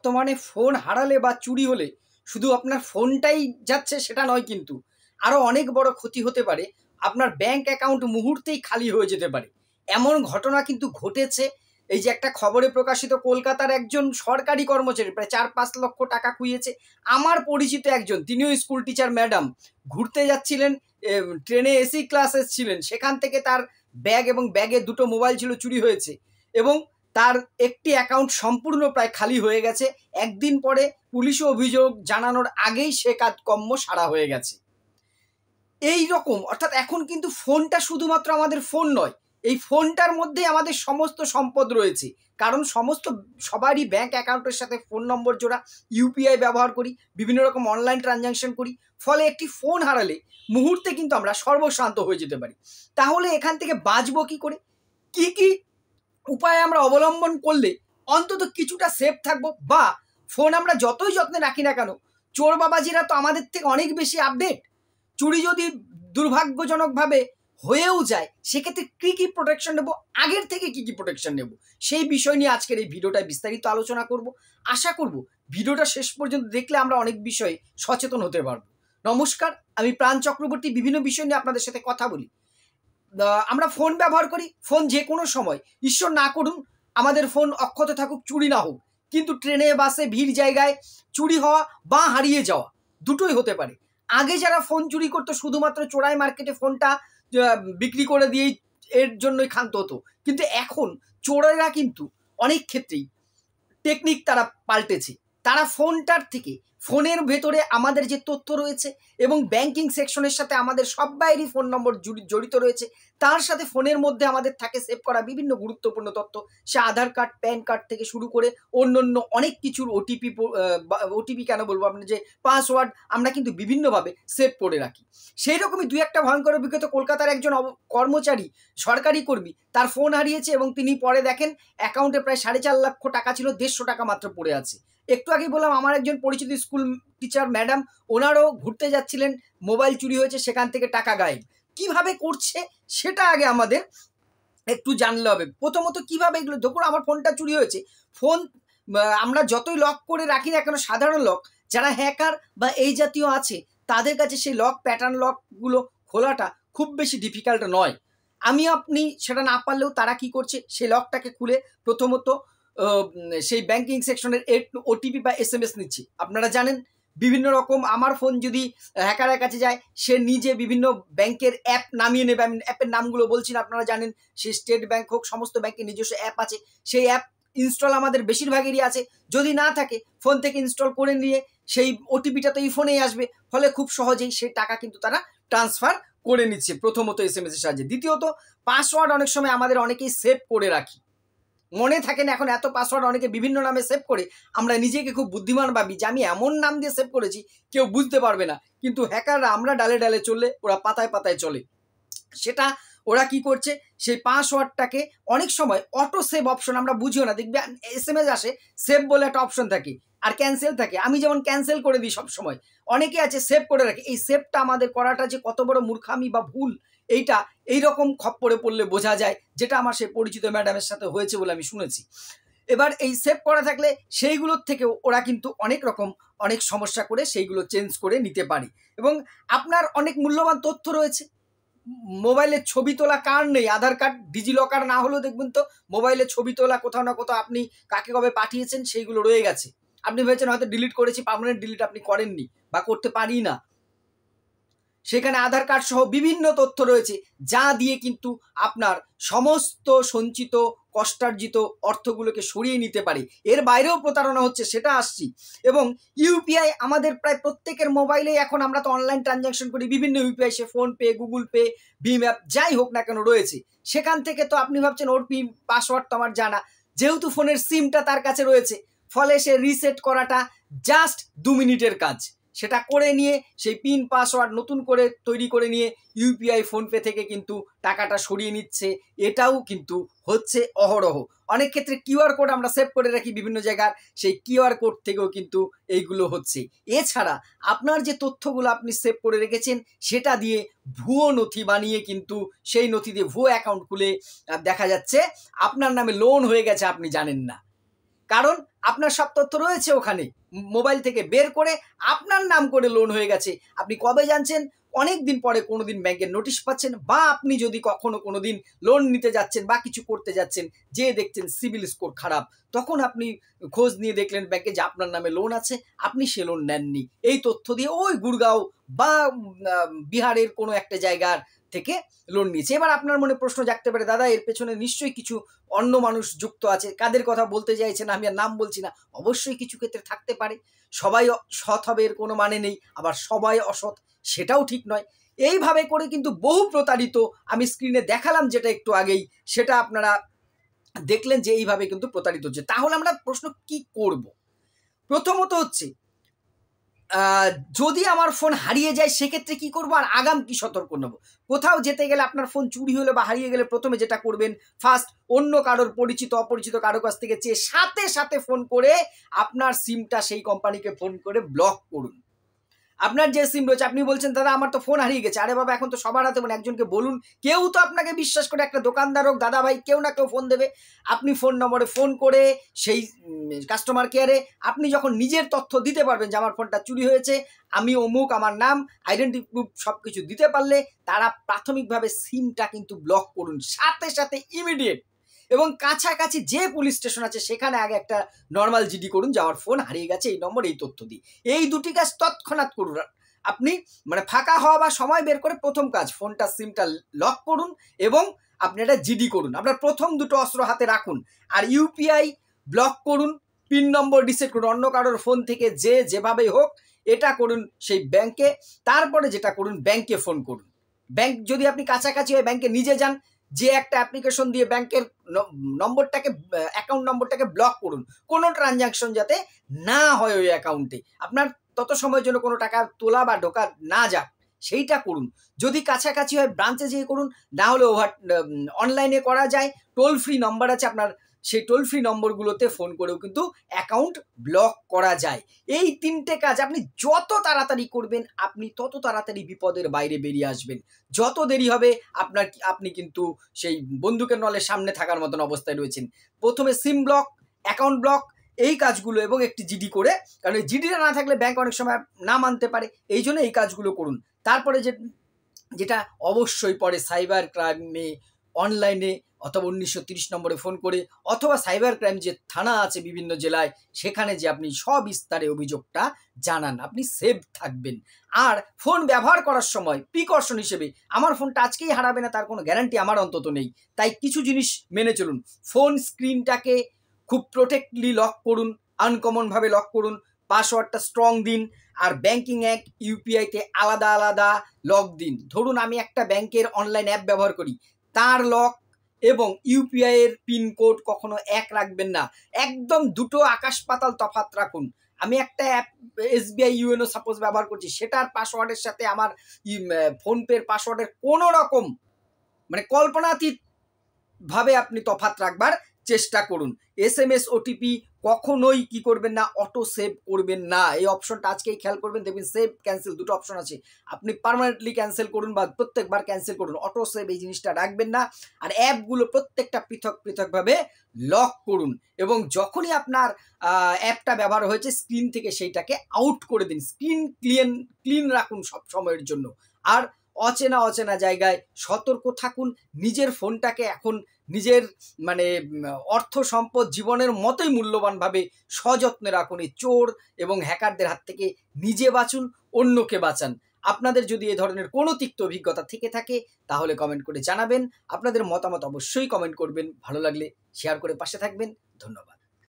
বর্তমানে ফোন হারালে বা চুরি হলে শুধু আপনার ফোনটাই যাচ্ছে সেটা নয়, কিন্তু আরও অনেক বড় ক্ষতি হতে পারে। আপনার ব্যাংক অ্যাকাউন্ট মুহূর্তেই খালি হয়ে যেতে পারে। এমন ঘটনা কিন্তু ঘটেছে। এই যে একটা খবরে প্রকাশিত, কলকাতার একজন সরকারি কর্মচারী প্রায় 4-5 লক্ষ টাকা খুইয়েছে। আমার পরিচিত একজন, তিনিও স্কুল টিচার ম্যাডাম, ঘুরতে যাচ্ছিলেন, ট্রেনে এসি ক্লাসে ছিলেন, সেখান থেকে তার ব্যাগ এবং ব্যাগে 2টো মোবাইল ছিল, চুরি হয়েছে এবং তার একটি অ্যাকাউন্ট সম্পূর্ণ প্রায় খালি হয়ে গেছে। একদিন পরে পুলিশে অভিযোগ জানানোর আগেই সে কাজকর্ম সারা হয়ে গেছে। এই রকম, অর্থাৎ এখন কিন্তু ফোনটা শুধুমাত্র আমাদের ফোন নয়, এই ফোনটার মধ্যে আমাদের সমস্ত সম্পদ রয়েছে। কারণ সবারই ব্যাংক অ্যাকাউন্টের সাথে ফোন নম্বর জোড়া, ইউপিআই ব্যবহার করি, বিভিন্ন রকম অনলাইন ট্রানজ্যাকশন করি। ফলে একটি ফোন হারালে মুহূর্তে কিন্তু আমরা সর্বশান্ত হয়ে যেতে পারি। তাহলে এখান থেকে বাঁচবো কী করে? কি কি উপায় আমরা অবলম্বন করলে অন্তত কিছুটা সেফ থাকবো? বা ফোন আমরা যতই যত্নে রাখি না কেন, চোর বাবাজিরা তো আমাদের থেকে অনেক বেশি আপডেট। চুরি যদি দুর্ভাগ্যজনকভাবে হয়েও যায়, সেক্ষেত্রে কী কী প্রোটেকশন নেব, আগের থেকে কী কী প্রোটেকশন নেব, সেই বিষয় নিয়ে আজকের এই ভিডিওটায় বিস্তারিত আলোচনা করব। আশা করব ভিডিওটা শেষ পর্যন্ত দেখলে আমরা অনেক বিষয়ে সচেতন হতে পারব। নমস্কার, আমি প্রাণ চক্রবর্তী। বিভিন্ন বিষয় নিয়ে আপনাদের সাথে কথা বলি। আমরা ফোন ব্যবহার করি, ফোন যে কোনো সময়, ঈশ্বর না করুন আমাদের ফোন অক্ষত থাকুক, চুরি না হোক, কিন্তু ট্রেনে বাসে ভিড় জায়গায় চুরি হওয়া বা হারিয়ে যাওয়া দুটোই হতে পারে। আগে যারা ফোন চুরি করতো শুধুমাত্র চোরাই মার্কেটে ফোনটা বিক্রি করে দিয়েই এর জন্যই ক্ষান্ত হতো, কিন্তু এখন চোরেরা কিন্তু অনেক ক্ষেত্রেই টেকনিক তারা পাল্টেছে। তারা ফোনটার থেকে, ফোনের ভেতরে আমাদের যে তথ্য রয়েছে এবং ব্যাংকিং সেকশনের সাথে আমাদের সবাইয়েরই ফোন নম্বর জড়িত রয়েছে, তার সাথে ফোনের মধ্যে আমাদের থাকে সেভ করা বিভিন্ন গুরুত্বপূর্ণ তথ্য। সে আধার কার্ড, প্যান কার্ড থেকে শুরু করে অন্য অনেক কিছুর ওটিপি কেন বলবো, আপনার যে পাসওয়ার্ড আমরা কিন্তু বিভিন্নভাবে সেভ করে রাখি। সেই রকমই দুই একটা ভয়ঙ্কর অভিজ্ঞতা। কলকাতার একজন কর্মচারী, সরকারি কর্মী, তার ফোন হারিয়েছে এবং তিনি পরে দেখেন অ্যাকাউন্টে প্রায় 4.5 লক্ষ টাকা ছিল, 150 টাকা মাত্র পড়ে আছে। একটু আগেই বললাম আমার একজন পরিচিত স্কুল টিচার ম্যাডাম, ওনারও ঘুরতে যাচ্ছিলেন, মোবাইল চুরি হয়েছে, সেখান থেকে টাকা গায়েব। কিভাবে করছে সেটা আগে আমাদের একটু জানলে হবে। প্রথমত কিভাবে এগুলো, দেখুন আমার ফোনটা চুরি হয়েছে, ফোন আমরা যতই লক করে রাখি না কেন, সাধারণ লক, যারা হ্যাকার বা এই জাতীয় আছে তাদের কাছে সেই লক, প্যাটার্ন লকগুলো খোলাটা খুব বেশি ডিফিকাল্ট নয়। আপনি সেটা না পারলেও তারা কি করছে, সেই লকটাকে খুলে প্রথমত সেই ব্যাংকিং সেকশনের ওটিপি বা SMS নিচ্ছে। আপনারা জানেন বিভিন্ন রকম, আমার ফোন যদি হ্যাকারের কাছে যায়, সে নিজে বিভিন্ন ব্যাংকের অ্যাপ নামিয়ে নেবে। আমি অ্যাপের নামগুলো বলছি না, আপনারা জানেন, সে স্টেট ব্যাংক হোক, সমস্ত ব্যাংকের নিজস্ব অ্যাপ আছে। সেই অ্যাপ ইনস্টল আমাদের বেশিরভাগেরই আছে। যদি না থাকে, ফোন থেকে ইনস্টল করে নিয়ে সেই ওটিপিটা তো এই ফোনেই আসবে, ফলে খুব সহজেই সেই টাকা কিন্তু তারা ট্রান্সফার করে নিচ্ছে, প্রথমত SMS এর সাহায্যে। দ্বিতীয়ত, পাসওয়ার্ড অনেক সময় আমাদের অনেকেই সেভ করে রাখি, মনে থাকে না। এখন এত পাসওয়ার্ড অনেকে বিভিন্ন নামে সেভ করে, আমরা নিজেকে খুব বুদ্ধিমান ভাবি যে আমি এমন নাম দিয়ে সেভ করেছি কেউ বুঝতে পারবে না, কিন্তু হ্যাকাররা, আমরা ডালে ডালে চললে ওরা পাতায় পাতায় চলে। সেটা ওরা কি করছে, সেই পাসওয়ার্ডটাকে অনেক সময় অটো সেভ অপশন, আমরা বুঝিও না, দেখবে SMS আসে, সেভ বলে একটা অপশন থাকে আর ক্যান্সেল থাকে। আমি যেমন ক্যান্সেল করে দিই সব সময়, অনেকে আছে সেভ করে রাখে। এই সেভটা আমাদের করাটা যে কত বড় মূর্খামি বা ভুল, এইটা এইরকম খপ্পরে পড়লে বোঝা যায়, যেটা আমার সেই পরিচিত ম্যাডামের সাথে হয়েছে বলে আমি শুনেছি। এবার এই সেভ করা থাকলে সেইগুলোর থেকেও ওরা কিন্তু অনেক সমস্যা করে সেইগুলো চেঞ্জ করে নিতে পারে। এবং আপনার অনেক মূল্যবান তথ্য রয়েছে। মোবাইলে ছবি তোলা কার নেই? আধার কার্ড, ডিজিলকার না হলেও দেখবেন তো মোবাইলে ছবি তোলা কোথাও না কোথাও আপনি কাকে কবে পাঠিয়েছেন সেইগুলো রয়ে গেছে। আপনি ভেবেছেন হয়তো ডিলিট করেছি, পার্মানেন্ট ডিলিট আপনি করেননি বা করতে পারি না। সেখানে আধার কার্ড সহ বিভিন্ন তথ্য রয়েছে, যা দিয়ে কিন্তু আপনার সমস্ত সঞ্চিত কষ্টার্জিত অর্থগুলোকে সরিয়ে নিতে পারে। এর বাইরেও প্রতারণা হচ্ছে, সেটা আসছি। এবং ইউপিআই আমাদের প্রায় প্রত্যেকের মোবাইলে, এখন আমরা তো অনলাইন ট্রানজ্যাকশন করি, বিভিন্ন ইউপিআই, সে ফোনপে, গুগল পে, ভীম অ্যাপ, যাই হোক না কেন রয়েছে। সেখান থেকে তো আপনি ভাবছেন ওর পাসওয়ার্ড তো আমার জানা, যেহেতু ফোনের সিমটা তার কাছে রয়েছে, ফলে সে রিসেট করাটা জাস্ট 2 মিনিটের কাজ। সেটা করে নিয়ে সেই পিন পাসওয়ার্ড নতুন করে তৈরি করে নিয়ে ইউপিআই, ফোনপে থেকে কিন্তু টাকাটা সরিয়ে নিচ্ছে। এটাও কিন্তু হচ্ছে অহরহ। অনেক ক্ষেত্রে কিউআর কোড আমরা সেভ করে রাখি বিভিন্ন জায়গার, সেই কিউআর কোড থেকেও কিন্তু এইগুলো হচ্ছে। এছাড়া আপনার যে তথ্যগুলো আপনি সেভ করে রেখেছেন, সেটা দিয়ে ভুয়ো নথি বানিয়ে কিন্তু সেই নথি দিয়ে ভুয়ো অ্যাকাউন্ট খুলে দেখা যাচ্ছে আপনার নামে লোন হয়ে গেছে, আপনি জানেন না। কারণ আপনার সব তথ্য রয়েছে ওখানে, মোবাইল থেকে বের করে আপনার নাম করে লোন হয়ে গেছে। আপনি কবে জানছেন? অনেক দিন পরে কোনোদিন ব্যাংকের নোটিশ পাচ্ছেন, বা আপনি যদি কখনো কোনোদিন লোন নিতে যাচ্ছেন বা কিছু করতে যাচ্ছেন, যে দেখছেন সিবিল স্কোর খারাপ, তখন আপনি খোঁজ নিয়ে দেখলেন ব্যাংকে যে আপনার নামে লোন আছে, আপনি সে লোন নেননি। এই তথ্য দিয়ে ওই গুড়গাঁও বা বিহারের কোনো একটা জায়গার থেকে লোন নিয়েছে। এবার আপনার মনে প্রশ্ন জাগতে পারে, দাদা এর পেছনে নিশ্চয়ই কিছু অন্য মানুষ যুক্ত আছে, কাদের কথা বলতে চাইছেন আমি আর নাম বলছি না। অবশ্যই কিছু ক্ষেত্রে থাকতে পারে, সবাই সৎ হবে এর কোনো মানে নেই, আবার সবাই অসৎ সেটাও ঠিক নয়। এইভাবে করে কিন্তু বহু প্রতারিত, আমি স্ক্রিনে দেখালাম যেটা একটু আগেই, সেটা আপনারা দেখলেন যে এইভাবে কিন্তু প্রতারিত হচ্ছে। তাহলে আমরা প্রশ্ন কি করব? প্রথমত হচ্ছে, যদি আমার ফোন হারিয়ে যায় সেক্ষেত্রে কি করব, আর আগাম কি সতর্ক নেব? কোথাও যেতে গেলে আপনার ফোন চুরি হলে বা হারিয়ে গেলে প্রথমে যেটা করবেন, ফার্স্ট অন্য কারোর পরিচিত অপরিচিত কারোর কাছ থেকে চেয়ে সাথে সাথে ফোন করে আপনার সিমটা সেই কোম্পানিকে ফোন করে ব্লক করুন। আপনার যে সিম রয়েছে, আপনি বলছেন দাদা আমার তো ফোন হারিয়ে গেছে, আরে বাবা এখন তো সবার হাতে, মানে একজনকে বলুন, কেউ তো আপনাকে বিশ্বাস করে, একটা দোকানদার হোক, দাদা ভাই, কেউ না কেউ ফোন দেবে। আপনি ফোন নম্বরে ফোন করে সেই কাস্টমার কেয়ারে আপনি যখন নিজের তথ্য দিতে পারবেন যে আমার ফোনটা চুরি হয়েছে, আমি অমুক, আমার নাম, আইডেন্টি প্রুফ সব কিছু দিতে পারলে তারা প্রাথমিকভাবে সিমটা কিন্তু ব্লক করুন সাথে সাথে, ইমিডিয়েট। এবং কাছাকাছি যে পুলিশ স্টেশন আছে সেখানে আগে একটা নর্মাল জিডি করুন যে আমার ফোন হারিয়ে গেছে, এই নম্বর, এই তথ্য দিই। এই দুটি কাজ তৎক্ষণাৎ করুন। আপনি মানে ফাঁকা হওয়া বা সময় বের করে প্রথম কাজ, ফোনটা সিমটা লক করুন এবং আপনি একটা জিডি করুন। আপনার প্রথম দুটো অস্ত্র হাতে রাখুন। আর ইউপিআই ব্লক করুন, পিন নম্বর রিসেট করুন, অন্য কারোর ফোন থেকে যেভাবেই হোক এটা করুন সেই ব্যাংকে। তারপরে যেটা করুন, ব্যাংকে ফোন করুন। ব্যাংক যদি আপনি কাছাকাছি হয় ব্যাংকে নিজে যান, যে একটা অ্যাপ্লিকেশন দিয়ে ব্যাংকের নম্বরটাকে, অ্যাকাউন্ট নম্বরটাকে ব্লক করুন, কোনো ট্রানজাকশন যাতে না হয় ওই অ্যাকাউন্টে, আপনার তত সময়ের জন্য কোনো টাকা তোলা বা ঢোকা না যাক, সেইটা করুন। যদি কাছাকাছি হয় ব্রাঞ্চে যেয়ে করুন, না হলে অনলাইনে করা যায়, টোল ফ্রি নম্বর আছে আপনার, সেই টোল ফ্রি নম্বরগুলোতে ফোন করেও কিন্তু অ্যাকাউন্ট ব্লক করা যায়। এই তিনটে কাজ আপনি যত তাড়াতাড়ি করবেন, আপনি তত তাড়াতাড়ি বিপদের বাইরে বেরিয়ে আসবেন। যত দেরি হবে আপনি কিন্তু সেই বন্দুকের নলের সামনে থাকার মতন অবস্থায় রয়েছেন। প্রথমে সিম ব্লক, অ্যাকাউন্ট ব্লক, এই কাজগুলো, এবং একটি জিডি করে, কারণ এই জিডিটা না থাকলে ব্যাংক অনেক সময় না মানতে পারে, এই জন্য এই কাজগুলো করুন। তারপরে যেটা অবশ্যই পরে সাইবার ক্রাইমে অনলাইনে অথবা 1930 নম্বরে ফোন করে, অথবা সাইবার ক্রাইম যে থানা আছে বিভিন্ন জেলায়, সেখানে যে আপনি সবিস্তারে অভিযোগটা জানান, আপনি সেভ থাকবেন। আর ফোন ব্যবহার করার সময় প্রিকশন হিসেবে, আমার ফোনটা আজকেই হারাবে না তার কোনো গ্যারান্টি আমার অন্তত নেই, তাই কিছু জিনিস মেনে চলুন। ফোন স্ক্রিনটাকে খুব প্রোটেক্টলি লক করুন, আনকমনভাবে লক করুন, পাসওয়ার্ডটা স্ট্রং দিন, আর ব্যাংকিং অ্যাপ ইউপিআইতে আলাদা আলাদা লক দিন। ধরুন আমি একটা ব্যাংকের অনলাইন অ্যাপ ব্যবহার করি, তার লক এবং ইউপিআই এর পিনকোড কখনো এক রাখবেন না, একদম দুটো আকাশ পাতাল তফাৎ রাখুন। আমি একটা অ্যাপ এসবিআই ইউএনও সাপোজ ব্যবহার করছি, সেটার পাসওয়ার্ডের সাথে আমার ফোনপের পাসওয়ার্ডের কোনো রকম মানে কল্পনাতীত ভাবে আপনি তফাৎ রাখবার চেষ্টা করুন। এসএমএস ওটিপি কখনোই কি করবেন না, অটো সেভ করবেন না। এই অপশনটা আজকেই খেয়াল করবেন, দেখবেন সেভ ক্যান্সেল দুটো অপশন আছে, আপনি পার্মানেন্টলি ক্যান্সেল করুন বা প্রত্যেকবার ক্যান্সেল করুন, অটো সেভ এই জিনিসটা রাখবেন না। আর অ্যাপগুলো প্রত্যেকটা পৃথক পৃথকভাবে লক করুন, এবং যখনই আপনার অ্যাপটা ব্যবহার হয়েছে স্ক্রিন থেকে সেইটাকে আউট করে দিন, স্ক্রিন ক্লিন রাখুন সব সময়ের জন্য। আর অচেনা জায়গায় সতর্ক থাকুন, নিজের ফোনটাকে এখন নিজের মানে অর্থ সম্পদ জীবনের মতোই মূল্যবানভাবে সযত্নে রাখুন। এই চোর এবং হ্যাকারদের হাত থেকে নিজে বাঁচুন, অন্যকে বাঁচান। আপনাদের যদি এ ধরনের কোনো তিক্ত অভিজ্ঞতা থেকে থাকে তাহলে কমেন্ট করে জানাবেন। আপনাদের মতামত অবশ্যই কমেন্ট করবেন, ভালো লাগলে শেয়ার করে পাশে থাকবেন। ধন্যবাদ।